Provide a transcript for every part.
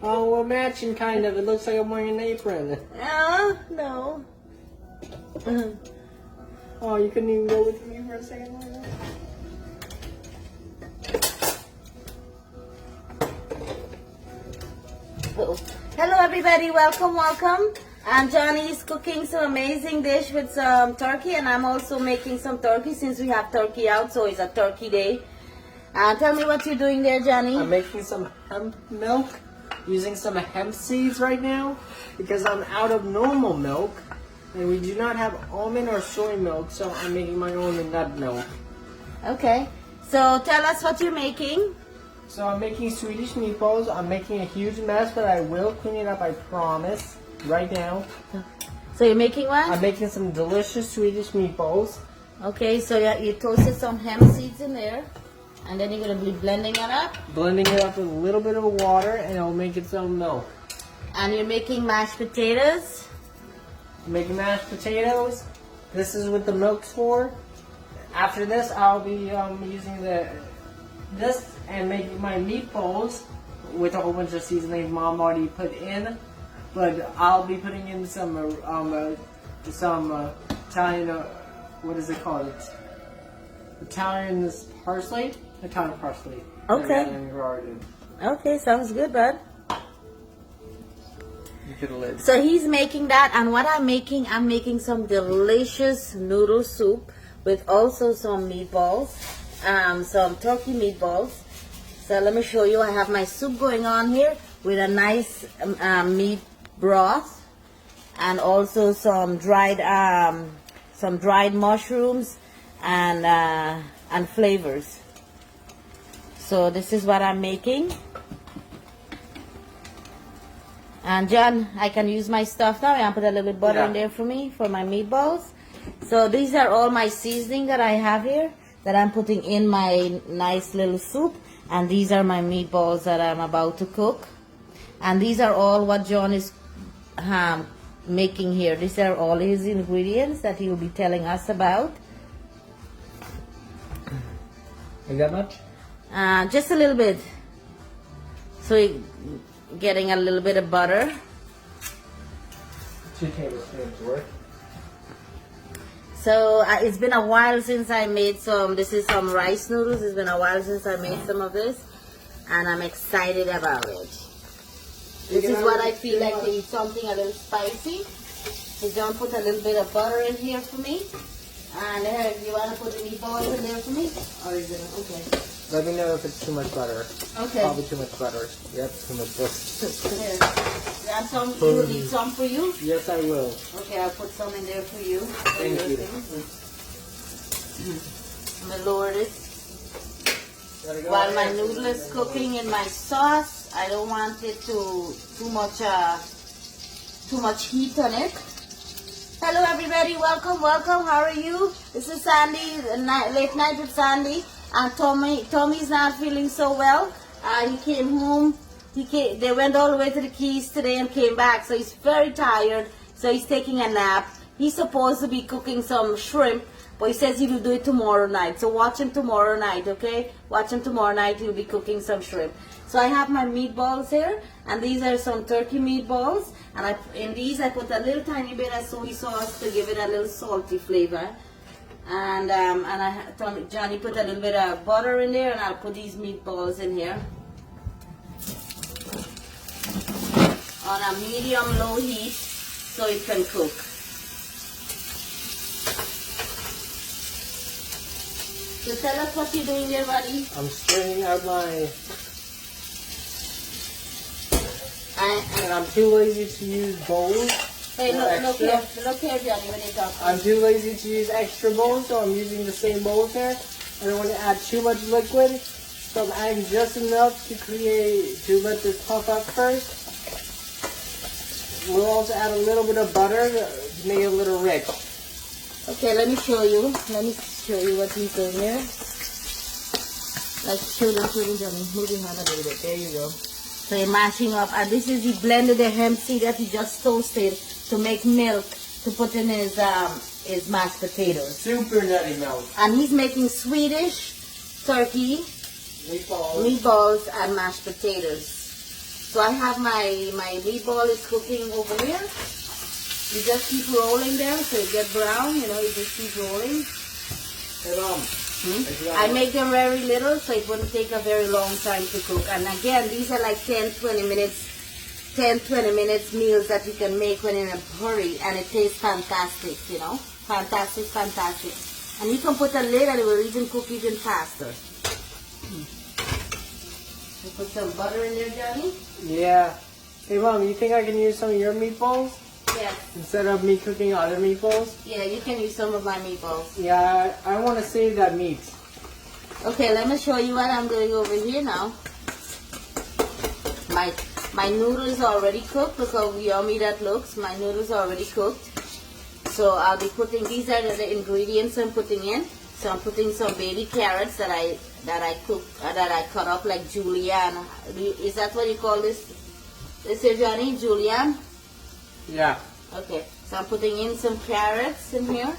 Oh, we're matching kind of. It looks like I'm wearing an apron. No. Oh, you couldn't even go with me for a second like that? Hello everybody, welcome. And Johnny is cooking some amazing dish with some turkey, and I'm also making some turkey since we have turkey out, so it's a turkey day. Tell me what you're doing there, Johnny. I'm making some hemp milk using some hemp seeds right now because I'm out of normal milk and we do not have almond or soy milk, so I'm making my own nut milk. Okay, so tell us what you're making. So I'm making Swedish meatballs. I'm making a huge mess, but I will clean it up, I promise, right now. So you're making what? I'm making some delicious Swedish meatballs. Okay, so you toasted some hemp seeds in there, and then you're going to be blending it up. Blending it up with a little bit of water, and it'll make its own milk. And you're making mashed potatoes. I'm making mashed potatoes. This is what the milk's for. After this, I'll be using this and making my meatballs with a whole bunch of seasoning Mom already put in. But I'll be putting in some Italian, what is it called? Italian parsley? Italian parsley. Okay. Okay, sounds good, bud. You could live. So he's making that, and what I'm making some delicious noodle soup with also some meatballs, some turkey meatballs. So let me show you. I have my soup going on here with a nice meat broth, and also some dried mushrooms and flavors. So this is what I'm making. And John, I can use my stuff now. I put a little bit butter in there for me for my meatballs. So these are all my seasoning that I have here that I'm putting in my nice little soup. And these are my meatballs that I'm about to cook. And these are all what John is making here. These are all his ingredients that he will be telling us about. Is that much? Just a little bit. So you're getting a little bit of butter. 2 tablespoons worth. So it's been a while since I made some. This is some rice noodles. It's been a while since I made some of this, and I'm excited about it. This is what I feel like to eat something a little spicy. So John put a little bit of butter in here for me. And if you want to put the meatballs in there for me? Or is it okay? Let me know if it's too much butter. Okay. Probably too much butter. Yep, too much butter. Here. Grab some. You will need some for you? Yes, I will. Okay, I'll put some in there for you. Thank you. I'm going to lower this. While my noodle is cooking in my sauce, I don't want it too much heat on it. Hello everybody, welcome. How are you? This is Sandy, late night with Sandy. And Tommy's not feeling so well. He came home. They went all the way to the Keys today and came back, so he's very tired. So he's taking a nap. He's supposed to be cooking some shrimp, but he says he will do it tomorrow night. So watch him tomorrow night, okay? Watch him tomorrow night. He'll be cooking some shrimp. So I have my meatballs here, and these are some turkey meatballs. And in these I put a little tiny bit of soy sauce to give it a little salty flavor. And Johnny put a little bit of butter in there, and I'll put these meatballs in here on a medium-low heat so it can cook. So tell us what you're doing there, buddy. I'm straining out my... And I'm too lazy to use bowls. Hey, look here, Johnny, when you talk. I'm too lazy to use extra bowls, so I'm using the same bowls here. I don't want to add too much liquid, so I'm adding just enough to let this puff up first. We'll also add a little bit of butter to make it a little rich. Okay, let me show you. What he's doing here. Let's show them, Johnny. Move your hand a little bit. There you go. So you're mashing up, and this is he blended the hemp seed that he just toasted to make milk to put in his mashed potatoes. Super nutty milk. And he's making Swedish turkey meatballs and mashed potatoes. So I have my meatball is cooking over here. You just keep rolling them so it get brown. You know, you just keep rolling. Hey, Mom. I make them very little so it wouldn't take a very long time to cook. And again, these are like 10-20 minutes meals that you can make when in a hurry, and it tastes fantastic, you know. Fantastic. And you can put a lid and it will even cook even faster. You put some butter in there, Johnny? Yeah. Hey, Mom, you think I can use some of your meatballs? Yes. Instead of me cooking other meatballs? Yeah, you can use some of my meatballs. Yeah, I want to save that meat. Okay, let me show you what I'm doing over here now. My noodles are already cooked. Look how yummy that looks. My noodles are already cooked. So I'll be putting, these are the ingredients I'm putting in. So I'm putting some baby carrots that I cut up like julienne. Is that what you call this? This is Johnny, julienne? Yeah. Okay, so I'm putting in some carrots in here.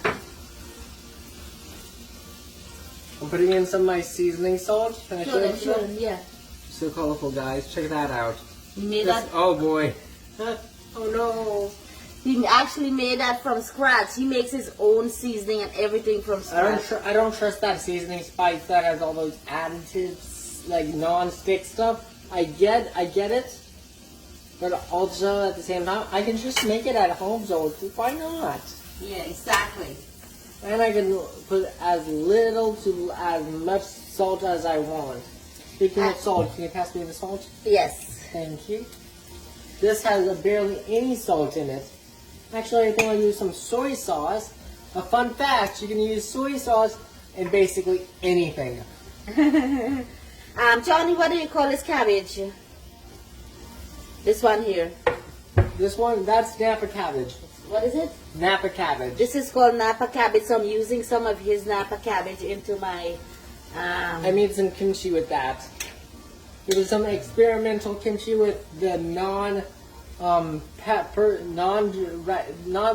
I'm putting in some of my seasoning salt. Can I show you? Sure, yeah. So colorful, guys. Check that out. You made that? Oh boy. Oh no. He actually made that from scratch. He makes his own seasoning and everything from scratch. I don't trust that seasoning spice that has all those additives, like non-stick stuff. I get it, but also at the same time, I can just make it at home. So why not? Yeah, exactly. And I can put as little to as much salt as I want. Speaking of salt, can you pass me the salt? Yes. Thank you. This has barely any salt in it. Actually, I think I'll use some soy sauce. A fun fact, you can use soy sauce in basically anything. Johnny, what do you call this cabbage? This one here. This one, that's Napa cabbage. What is it? Napa cabbage. This is called Napa cabbage, so I'm using some of his Napa cabbage into my... I made some kimchi with that. It was some experimental kimchi with the not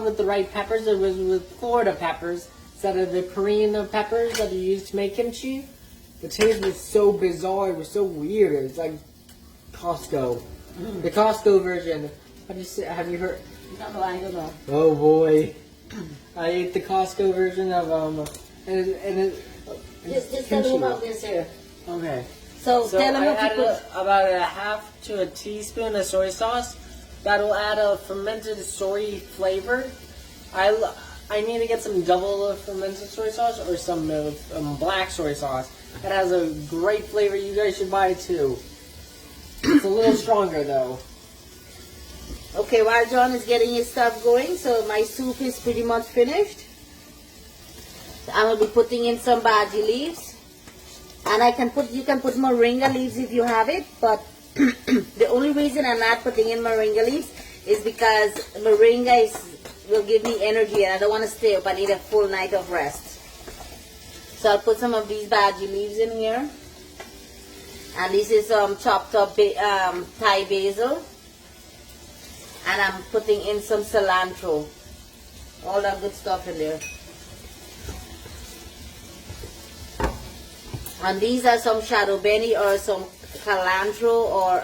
with the right peppers. It was with Florida peppers instead of the Korean peppers that you use to make kimchi. The taste was so bizarre. It was so weird. It was like Costco, the Costco version. Have you heard? No, I don't know. Oh boy, I ate the Costco version of Just tell them about this here. Okay. So tell them I what you added put. about a half to a teaspoon of soy sauce. That'll add a fermented soy flavor. I need to get some double fermented soy sauce or some black soy sauce. It has a great flavor. You guys should buy it too. It's a little stronger though. Okay, while John is getting his stuff going, so my soup is pretty much finished. I'm gonna be putting in some bhaji leaves, and you can put moringa leaves if you have it. But the only reason I'm not putting in moringa leaves is because moringa will give me energy, and I don't want to stay up. I need a full night of rest. So I'll put some of these bhaji leaves in here, and this is chopped up Thai basil. And I'm putting in some cilantro. All that good stuff in there. And these are some shadow beni or some cilantro or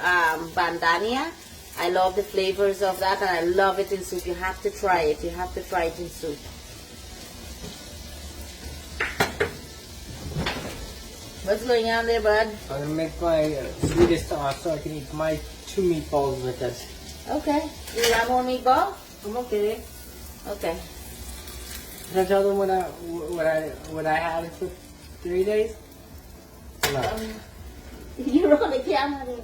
bandania. I love the flavors of that, and I love it in soup. You have to try it. You have to try it in soup. What's going on there, bud? I'm gonna make my sweetest sauce so I can eat my 2 meatballs with it. Okay. You want more meatball? I'm okay. Okay. Can I tell them what I had for 3 days? No. You're on the camera there.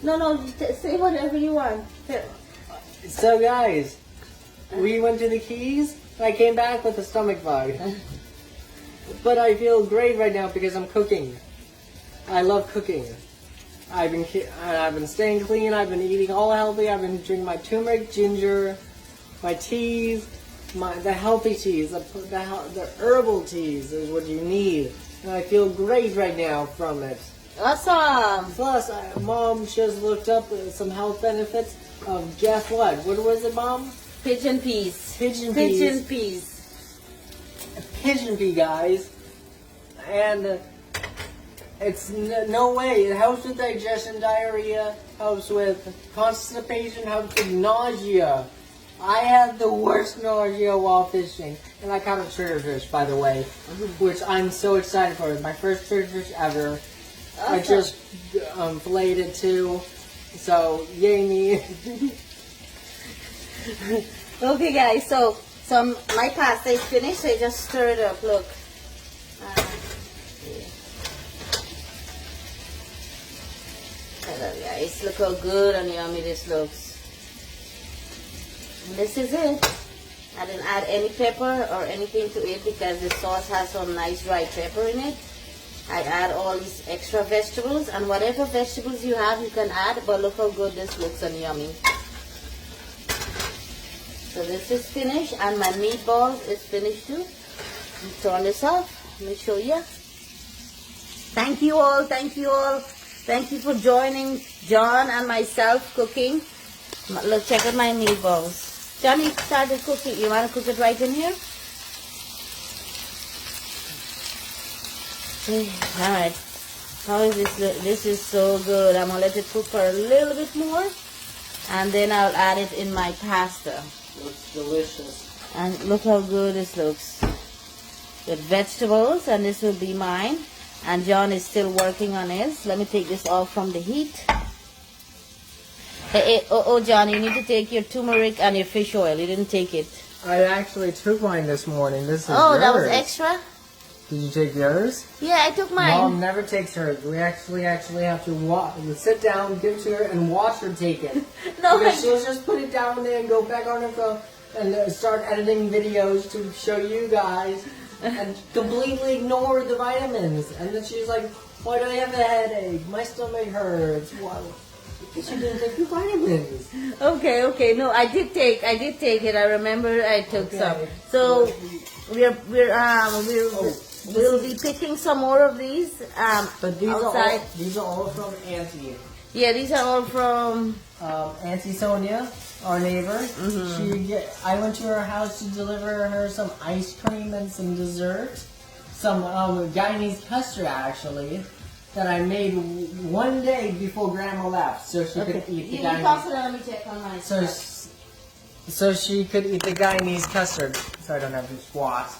No, say whatever you want. So guys, we went to the Keys. I came back with a stomach bug. But I feel great right now because I'm cooking. I love cooking. I've been staying clean. I've been eating all healthy. I've been drinking my turmeric, ginger, my teas, the healthy teas, the herbal teas is what you need. And I feel great right now from it. Awesome. Plus, Mom just looked up some health benefits of guess what? What was it, Mom? Pigeon peas. Pigeon peas. Pigeon peas. Pigeon pea, guys. And It's no way. It helps with digestion, diarrhea, helps with constipation, helps with nausea. I had the worst nausea while fishing, and I caught a triggerfish, by the way, which I'm so excited for. It's my first triggerfish ever. I just filleted it too, so yay me. Okay, guys. So my pasta is finished. So I just stir it up. Look. Hello, guys. Look how good and yummy this looks. And this is it. I didn't add any pepper or anything to it because the sauce has some nice dry pepper in it. I add all these extra vegetables, and whatever vegetables you have you can add, but look how good this looks and yummy. So this is finished, and my meatballs is finished too. Turn this off. Let me show you. Thank you all. Thank you all. Thank you for joining John and myself cooking. Look, check out my meatballs. Johnny started cooking. You want to cook it right in here? Alright. How is this look? This is so good. I'm going to let it cook for a little bit more. And then I'll add it in my pasta. Looks delicious. And look how good this looks. With vegetables, and this will be mine. And John is still working on his. Let me take this off from the heat. Hey, John, you need to take your turmeric and your fish oil. You didn't take it. I actually took mine this morning. This is yours. That was yours. extra? Did you take yours? Yeah, I took mine. Mom never takes hers. We actually have to sit down, give it to her, and watch her take it. No, because she'll just put it down there and go back on her phone and start editing videos to show you guys and completely ignore the vitamins. And then she's like, "Why do I have a headache? My stomach hurts." Why? Because you didn't take your vitamins. Okay. No, I did take it. I remember I took some. So we'll be picking some more of these But these outside. these are all from Auntie. Yeah, these are all from Auntie Sonia, our neighbor. I went to her house to deliver her some ice cream and some dessert. Some Guyanese custard, actually, that I made one day before Grandma left, so she could eat the Guyanese. Let me check on my So she could eat the Guyanese custard, so I don't have to squat.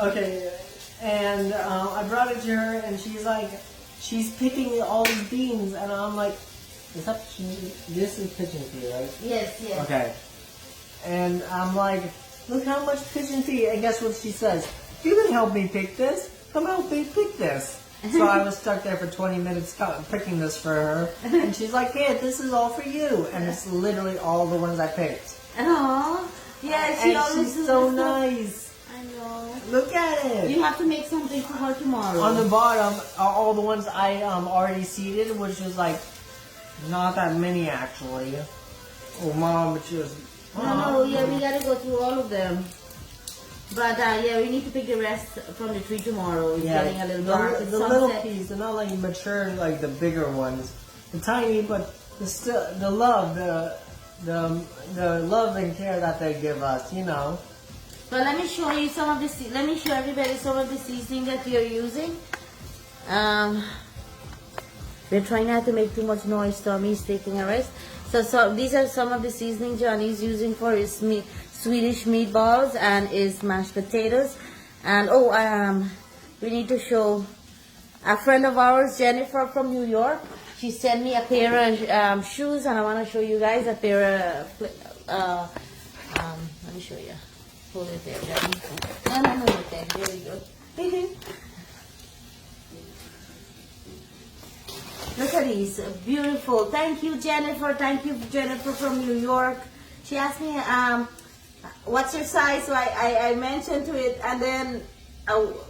Okay, and I brought it to her, and she's picking all these beans, and I'm like, this is pigeon feed, right? Yes. Okay. And I'm like, look how much pigeon feed, and guess what she says? You can help me pick this. Come help me pick this. So I was stuck there for 20 minutes picking this for her, and she's like, "Hey, this is all for you," and it's literally all the ones I picked. Aww. Yeah, She's so nice. I know. Look at it. You have to make something for her tomorrow. On the bottom are all the ones I already seeded, which is like not that many actually. Oh, Mom, it's just. No, yeah, we gotta go through all of them. But yeah, we need to pick the rest from the tree tomorrow. It's getting a little dark. The little piece, they're not like mature like the bigger ones. They're tiny, but the love and care that they give us, you know. But let me show you some of the. Let me show everybody some of the seasoning that we are using. We're trying not to make too much noise. Tommy's taking a rest. So these are some of the seasoning Johnny's using for his Swedish meatballs and his mashed potatoes. And we need to show a friend of ours, Jennifer from New York. She sent me a pair of shoes, and I want to show you guys a pair of. Let me show you. Hold it there, Johnny. No, there. There we go. Look at these, beautiful. Thank you, Jennifer. Thank you, Jennifer from New York. She asked me, what's your size? So I mentioned to it, and then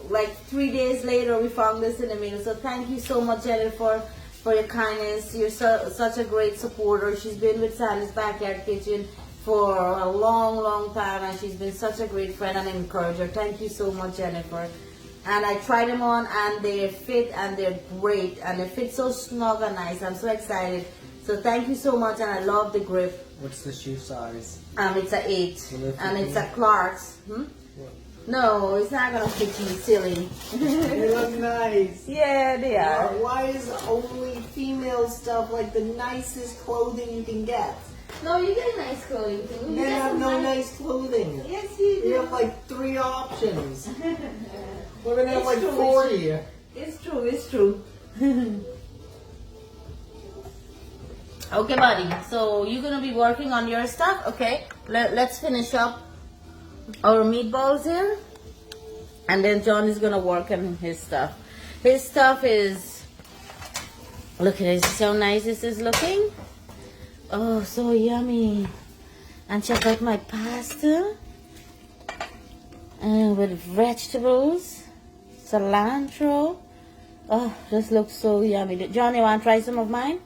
like 3 days later, we found this in the mail. So thank you so much, Jennifer, for your kindness. You're such a great supporter. She's been with Sandy's Backyard Kitchen for a long time, and she's been such a great friend and encourager. Thank you so much, Jennifer. And I tried them on, and they fit, and they're great, and they fit so snug and nice. I'm so excited. So thank you so much, and I love the grip. What's the shoe size? It's a 8, and it's a Clark's. No, it's not gonna fit you, silly. They look nice. Yeah, they are. Why is only female stuff like the nicest clothing you can get? No, you get nice clothing too. They have no nice clothing. Yes, you do. You have like 3 options. We're gonna have like It's true, 40. It's true, it's true. Okay, buddy. So you're gonna be working on your stuff, okay? Let's finish up our meatballs here, and then John is gonna work on his stuff. His stuff is, look at this, so nice this is looking. Oh, so yummy. And check out my pasta, and with vegetables, cilantro. Oh, this looks so yummy. John, you want to try some of mine?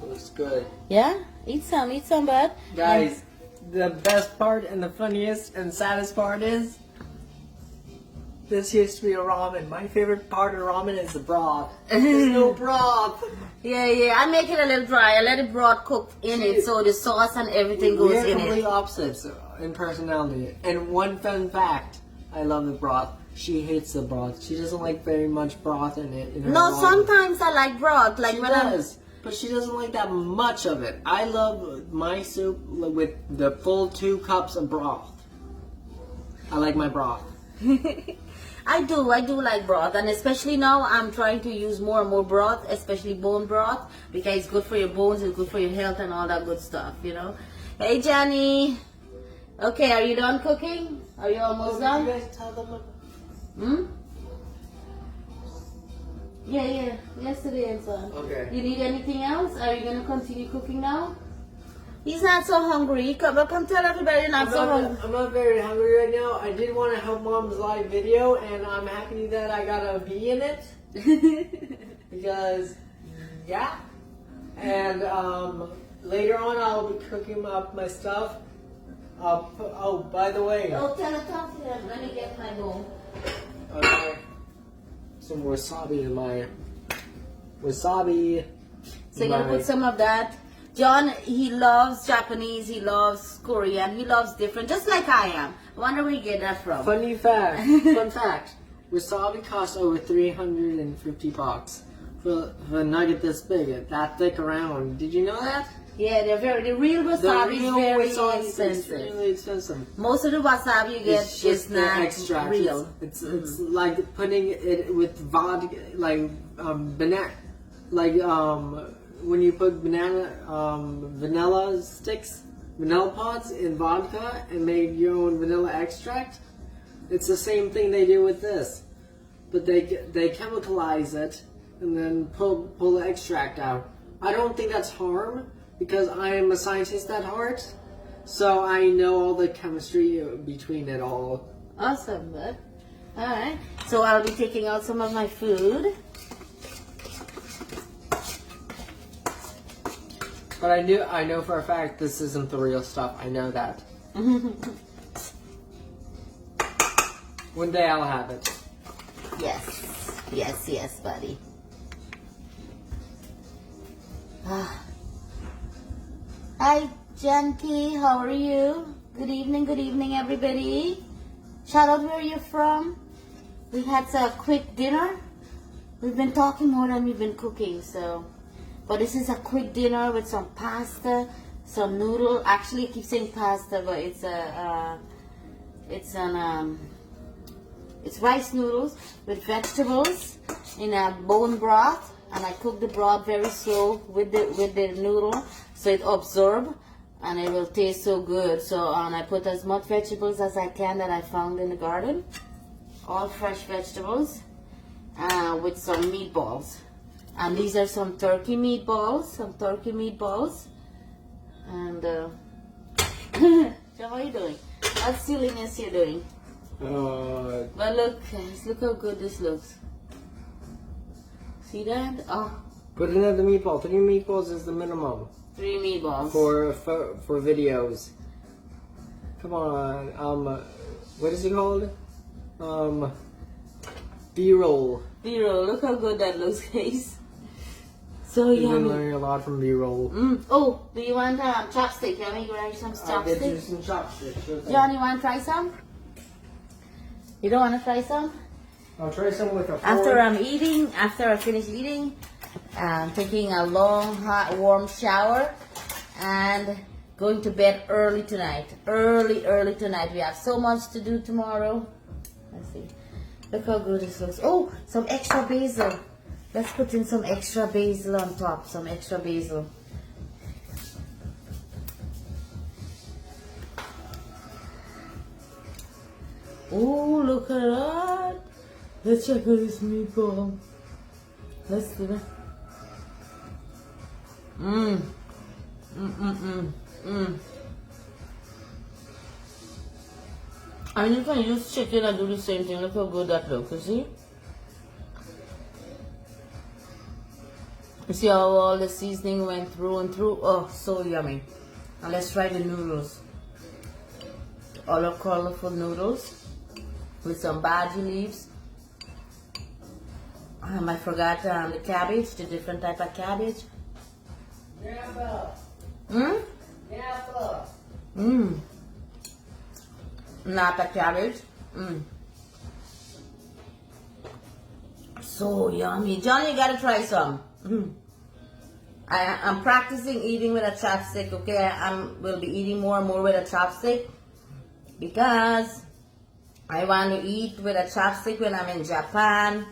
Looks good. Yeah? Eat some, bud. Guys, the best part and the funniest and saddest part is this used to be a ramen. My favorite part of ramen is the broth. There's no broth. Yeah, I make it a little dry. I let it broth cook in it, so the sauce and everything goes We are in complete it. opposites in personality. And one fun fact, I love the broth. She hates the broth. She doesn't like very much broth in it. In her No, ramen. sometimes I like broth. Like She when does, but she doesn't like that much of it. I love my soup with the full 2 cups of broth. I like my broth. I do like broth, and especially now I'm trying to use more and more broth, especially bone broth, because it's good for your bones, it's good for your health and all that good stuff, you know. Hey, Johnny. Okay, are you done cooking? Are you almost done? You guys tell them. Yeah, yesterday and son. Okay. You need anything else? Are you gonna continue cooking now? He's not so hungry. Come tell everybody you're not so hungry. I'm not very hungry right now. I did want to help Mom's live video, and I'm happy that I got a bee in it. Because, yeah. And later on, I'll be cooking up my stuff. Oh, by the way. Oh, talk to them. Let me get my bowl. Okay. Some wasabi in my wasabi. So you're gonna put some of that. John, he loves Japanese, he loves Korean, he loves different, just like I am. I wonder where you get that from. Funny fact. Fun fact. Wasabi costs over 350 bucks for a nugget this big, that thick around. Did you know that? Yeah, the real wasabi is very expensive. Really expensive. Most of the wasabi you get It's just is the not extract. real. It's like putting it with vodka, like banana, like when you put vanilla sticks, vanilla pods in vodka and make your own vanilla extract. It's the same thing they do with this, but they chemicalize it and then pull the extract out. I don't think that's harm because I am a scientist at heart, so I know all the chemistry between it all. Awesome, bud. Alright, so I'll be taking out some of my food. But I know for a fact this isn't the real stuff. I know that. One day I'll have it. Yes, buddy. Hi, Janky. How are you? Good evening, everybody. Shout out where you're from. We had a quick dinner. We've been talking more than we've been cooking, so. But this is a quick dinner with some pasta, some noodle. Actually, I keep saying pasta, but it's rice noodles with vegetables in a bone broth, and I cook the broth very slow with the noodle, so it absorbs and it will taste so good. So and I put as much vegetables as I can that I found in the garden, all fresh vegetables, with some meatballs. And these are some turkey meatballs, And, so how are you doing? What silliness you doing? But look, guys, look how good this looks. See that? Oh. Put another meatball. 3 meatballs is the minimum. 3 meatballs. For videos. Come on. What is it called? B-roll. B-roll. Look how good that looks, guys. So You've been yummy. learning a lot from B-roll. Oh, do you want chopstick? Let me grab you some I'll get you chopsticks. some chopsticks. Sure thing. John, you want to try some? You don't want to try some? I'll try some with a fork. After I finish eating, I'm taking a long, hot, warm shower and going to bed early tonight. Early tonight. We have so much to do tomorrow. Let's see. Look how good this looks. Oh, some extra basil. Let's put in some extra basil on top. Some extra basil. Oh, look at that. Let's check out this meatball. Let's do that. And you can use chicken and do the same thing. Look how good that looks, you see? You see how all the seasoning went through and through? Oh, so yummy. Now let's try the noodles. All the colorful noodles with some bhaji leaves. I forgot the cabbage, the different type of cabbage. Not a cabbage. So yummy. Johnny, you gotta try some. I'm practicing eating with a chopstick, okay? I will be eating more and more with a chopstick because I want to eat with a chopstick when I'm in Japan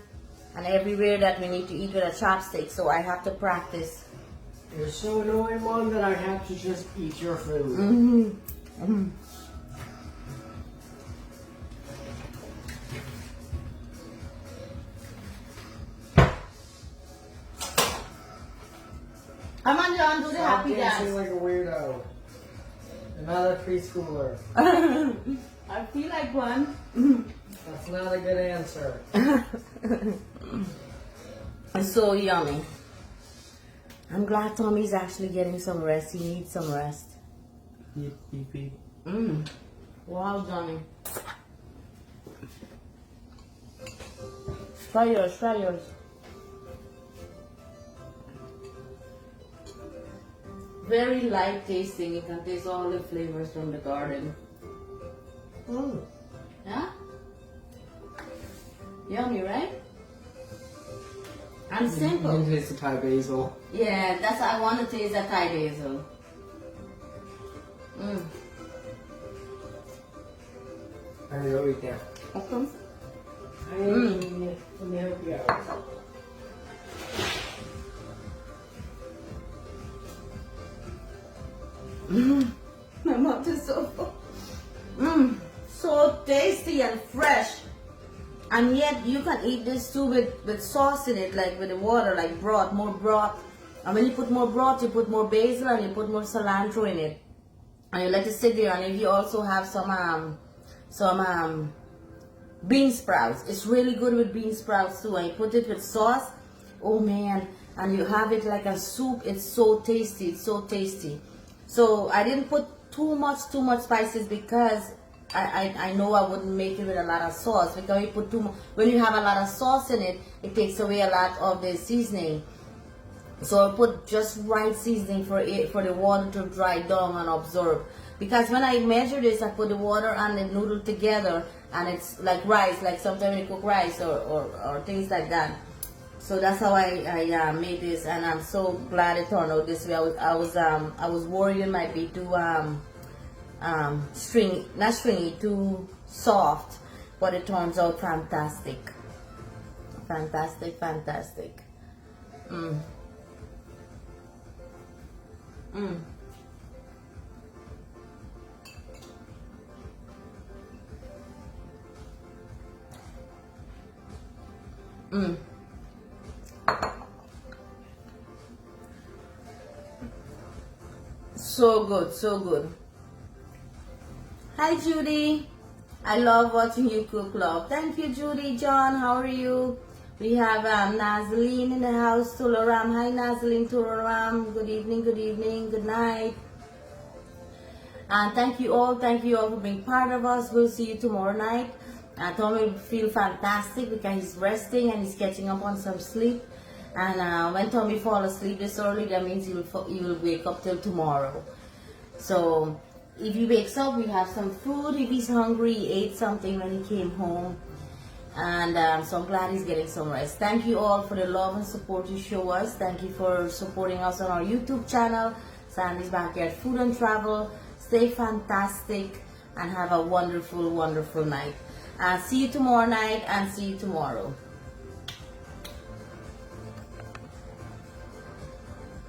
and everywhere that we need to eat with a chopstick, so I have to practice. You're so annoying, Mom, that I have to just eat your food. Come on, John, do the Stop happy dancing dance. like a weirdo. Another preschooler. I feel like one. That's not a good answer. It's so yummy. I'm glad Tommy's actually getting some rest. He needs some rest. Beep, beep, beep. Wow, Johnny. Try yours, try yours. Very light tasting. You can taste all the flavors from the garden. Yeah? Yummy, right? And simple. You can taste the Thai basil. Yeah, that's I want to taste that Thai basil. I know eat that. Okay. Let me help you out. My mouth is so full. So tasty and fresh. And yet you can eat this too with sauce in it, like with the water, like broth, more broth. And when you put more broth, you put more basil and you put more cilantro in it. And you let it sit there. And if you also have some bean sprouts, it's really good with bean sprouts too. And you put it with sauce, oh man, and you have it like a soup. It's so tasty. It's so tasty. So I didn't put too much spices because I know I wouldn't make it with a lot of sauce, because you put too much, when you have a lot of sauce in it, it takes away a lot of the seasoning. So I put just right seasoning for the water to dry down and absorb. Because when I measure this, I put the water and the noodle together, and it's like rice, like sometimes you cook rice or things like that. So that's how I made this, and I'm so glad it turned out this way. I was worried it might be too too soft, but it turns out fantastic. Fantastic. So good, so good. Hi Judy, I love watching you cook, love. Thank you, Judy. John, how are you? We have Nazaline in the house, Tularam. Hi Nazaline, Tularam. Good evening, good night. And thank you all for being part of us. We'll see you tomorrow night. Tommy will feel fantastic because he's resting and he's catching up on some sleep. And when Tommy falls asleep this early, that means he will wake up till tomorrow. So if he wakes up, we have some food. If he's hungry, he ate something when he came home. And so I'm glad he's getting some rest. Thank you all for the love and support you show us. Thank you for supporting us on our YouTube channel, Sandy's Backyard Food and Travel. Stay fantastic and have a wonderful, wonderful night. See you tomorrow night and see you tomorrow.